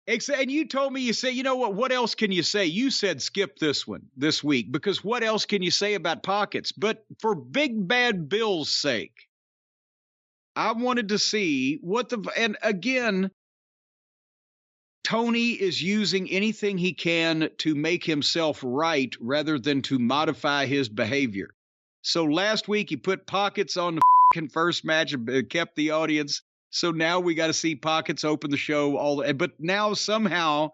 And you told me, you say, you know what else can you say? You said skip this one this week, because what else can you say about pockets? But for Big Bad Bill's sake, I wanted to see and again, Tony is using anything he can to make himself right rather than to modify his behavior. So last week he put Pockets on the first match and kept the audience. So now we got to see Pockets open the show. But now somehow,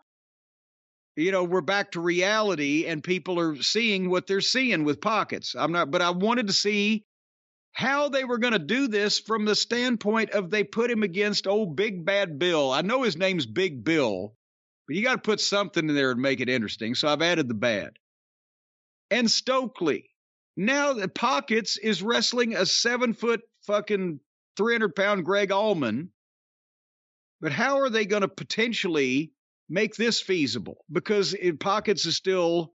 we're back to reality and people are seeing what they're seeing with Pockets. But I wanted to see how they were going to do this from the standpoint of they put him against old Big Bad Bill. I know his name's Big Bill, but you got to put something in there and make it interesting. So I've added the bad. And Stokely. Now the Pockets is wrestling a 7-foot fucking 300-pound Greg Allman. But how are they going to potentially make this feasible? Because Pockets is still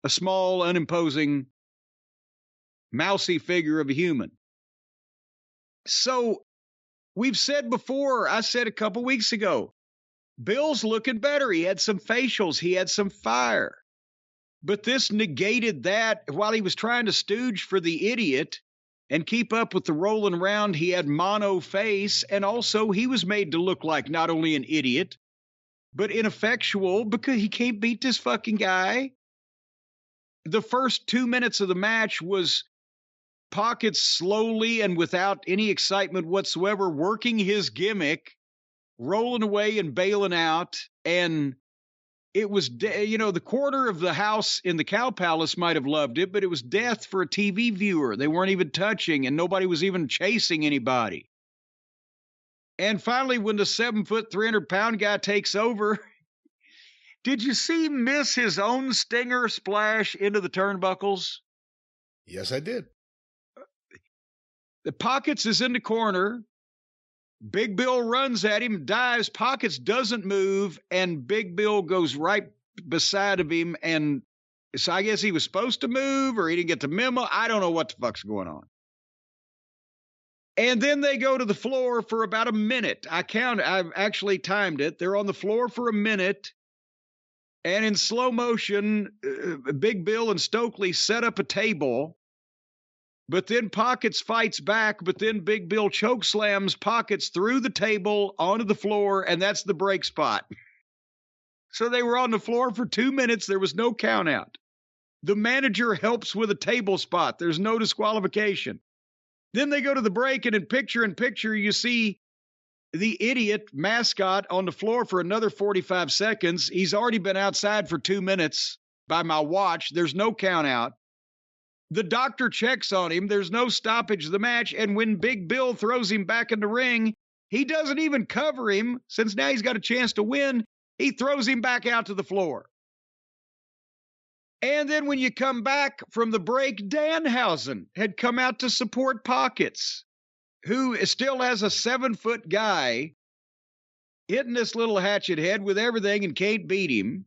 a small, unimposing, mousy figure of a human. So we've said before, I said a couple weeks ago, Bill's looking better. He had some facials. He had some fire. But this negated that while he was trying to stooge for the idiot and keep up with the rolling around. He had mono face, and also he was made to look like not only an idiot, but ineffectual because he can't beat this fucking guy. The first 2 minutes of the match was Pockets slowly and without any excitement whatsoever working his gimmick, rolling away and bailing out, and it was, the corner of the house in the Cow Palace might have loved it, but it was death for a TV viewer. They weren't even touching, and nobody was even chasing anybody. And finally, when the 7-foot, 300-pound guy takes over, did you see him miss his own stinger splash into the turnbuckles? Yes, I did. The Pockets is in the corner. Big Bill runs at him, dives. Pockets doesn't move, and Big Bill goes right beside of him. And so I guess he was supposed to move, or he didn't get the memo. I don't know what the fuck's going on. And then they go to the floor for about a minute. I've actually timed it. They're on the floor for a minute. And in slow motion, Big Bill and Stokely set up a table. But then Pockets fights back, but then Big Bill chokeslams Pockets through the table onto the floor, and that's the break spot. So they were on the floor for 2 minutes. There was no count out. The manager helps with a table spot. There's no disqualification. Then they go to the break, and in picture, you see the idiot mascot on the floor for another 45 seconds. He's already been outside for 2 minutes by my watch. There's no count out. The doctor checks on him. There's no stoppage of the match. And when Big Bill throws him back in the ring, he doesn't even cover him. Since now he's got a chance to win, he throws him back out to the floor. And then when you come back from the break, Danhausen had come out to support Pockets, who still has a 7-foot guy hitting this little hatchet head with everything and can't beat him.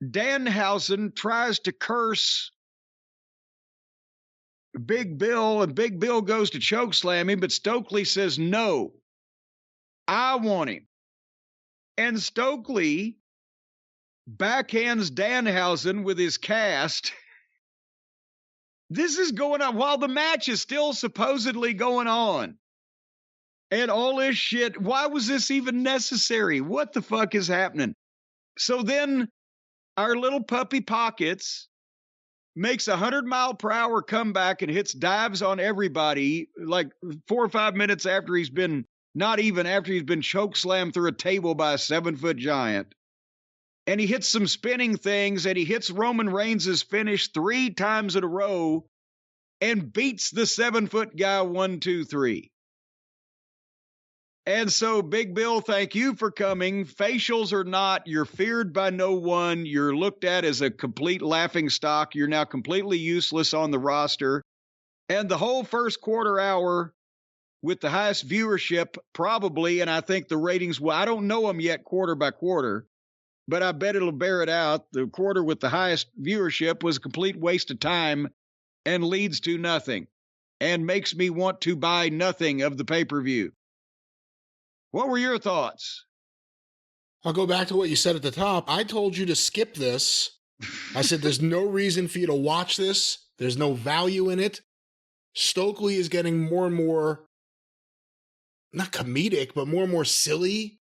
Danhausen tries to curse Big Bill, and Big Bill goes to chokeslam him, but Stokely says, no, I want him. And Stokely backhands Danhausen with his cast. This is going on while the match is still supposedly going on. And all this shit, why was this even necessary? What the fuck is happening? So then our little puppy Pockets makes a 100-mile-per-hour comeback and hits dives on everybody like 4 or 5 minutes after he's been, not even after he's been chokeslammed through a table by a 7-foot giant. And he hits some spinning things, and he hits Roman Reigns' finish 3 times in a row and beats the 7-foot guy 1, 2, 3. And so, Big Bill, thank you for coming. Facials or not, you're feared by no one. You're looked at as a complete laughingstock. You're now completely useless on the roster. And the whole first quarter hour with the highest viewership, probably, and I think the ratings, well, I don't know them yet quarter by quarter, but I bet it'll bear it out. The quarter with the highest viewership was a complete waste of time and leads to nothing and makes me want to buy nothing of the pay-per-view. What were your thoughts? I'll go back to what you said at the top. I told you to skip this. I said there's no reason for you to watch this. There's no value in it. Stokely is getting more and more, not comedic, but more and more silly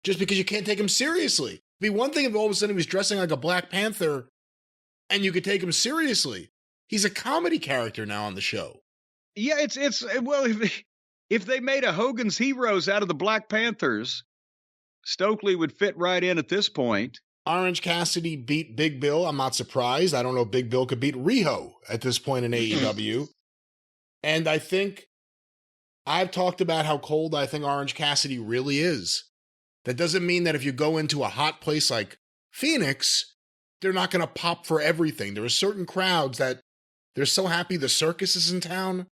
just because you can't take him seriously. It'd be one thing if all of a sudden he was dressing like a Black Panther and you could take him seriously. He's a comedy character now on the show. Yeah, well, if they made a Hogan's Heroes out of the Black Panthers, Stokely would fit right in at this point. Orange Cassidy beat Big Bill. I'm not surprised. I don't know if Big Bill could beat Riho at this point in AEW. And I think I've talked about how cold I think Orange Cassidy really is. That doesn't mean that if you go into a hot place like Phoenix, they're not going to pop for everything. There are certain crowds that they're so happy the circus is in town,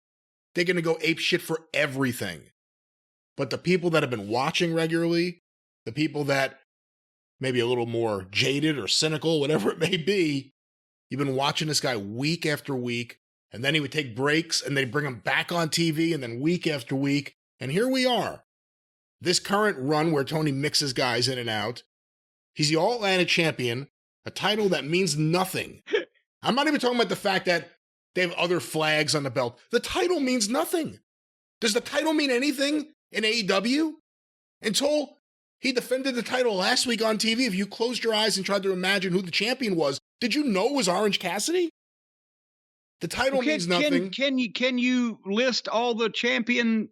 they're going to go ape shit for everything. But the people that have been watching regularly, the people that maybe a little more jaded or cynical, whatever it may be, you've been watching this guy week after week, and then he would take breaks, and they'd bring him back on TV, and then week after week, and here we are. This current run where Tony mixes guys in and out, he's the All-Atlantic champion, a title that means nothing. I'm not even talking about the fact that they have other flags on the belt. The title means nothing. Does the title mean anything in AEW? Until he defended the title last week on TV, if you closed your eyes and tried to imagine who the champion was, did you know it was Orange Cassidy? The title means nothing. Can you list all the championships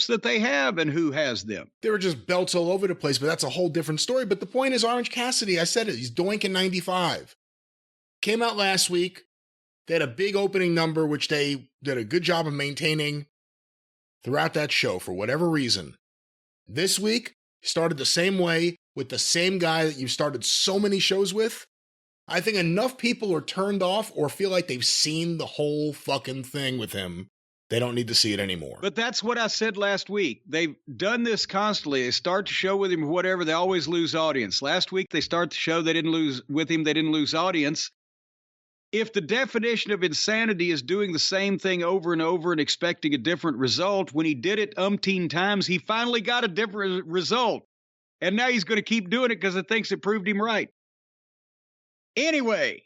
that they have and who has them? There were just belts all over the place, but that's a whole different story. But the point is Orange Cassidy, I said it, he's Doink in 95. Came out last week. They had a big opening number, which they did a good job of maintaining throughout that show for whatever reason. This week, started the same way with the same guy that you've started so many shows with. I think enough people are turned off or feel like they've seen the whole fucking thing with him. They don't need to see it anymore. But that's what I said last week. They've done this constantly. They start the show with him or whatever, they always lose audience. Last week, they start the show, they didn't lose with him, they didn't lose audience. If the definition of insanity is doing the same thing over and over and expecting a different result, when he did it umpteen times, he finally got a different result. And now he's going to keep doing it because it thinks it proved him right. Anyway,